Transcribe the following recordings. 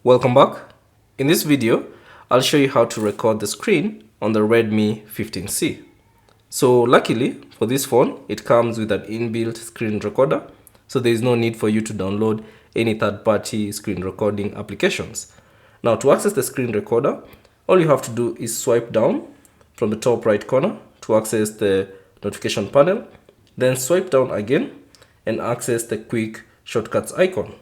Welcome back. In this video, I'll show you how to record the screen on the Redmi 15C. So luckily for this phone, it comes with an inbuilt screen recorder, so there is no need for you to download any third-party screen recording applications. Now to access the screen recorder, all you have to do is swipe down from the top right corner to access the notification panel, then swipe down again and access the quick shortcuts icon.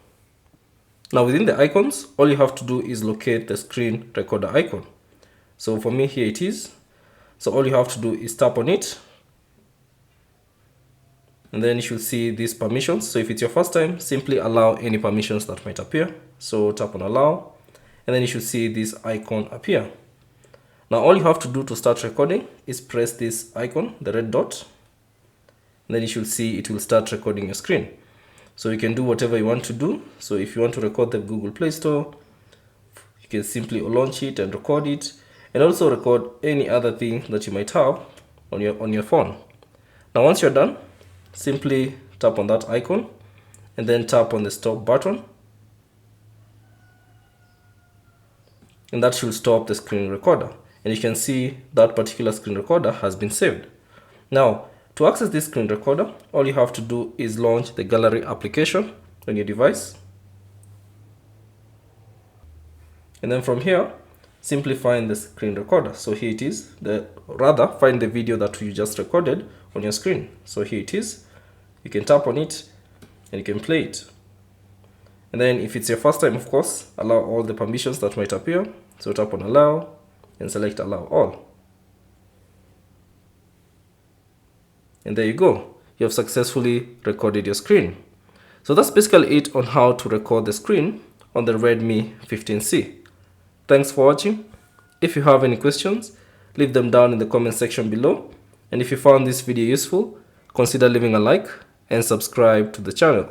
Now within the icons, all you have to do is locate the screen recorder icon. So for me, here it is. So all you have to do is tap on it. And then you should see these permissions. So if it's your first time, simply allow any permissions that might appear. So tap on allow, and then you should see this icon appear. Now all you have to do to start recording is press this icon, the red dot. And then you should see it will start recording your screen. So you can do whatever you want to do. So if you want to record the Google Play Store, you can simply launch it and record it, and also record any other thing that you might have on your phone. Now once you're done, simply tap on that icon and then tap on the stop button, and that should stop the screen recorder. And you can see that particular screen recorder has been saved. Now to access this screen recorder, all you have to do is launch the gallery application on your device. And then from here, simply find the screen recorder. So here it is. Find the video that you just recorded on your screen. So here it is. You can tap on it and you can play it. And then if it's your first time, of course, allow all the permissions that might appear. So tap on allow and select allow all. And there you go. You have successfully recorded your screen. So that's basically it on how to record the screen on the Redmi 15C. Thanks for watching. If you have any questions, leave them down in the comment section below. And if you found this video useful, consider leaving a like and subscribe to the channel.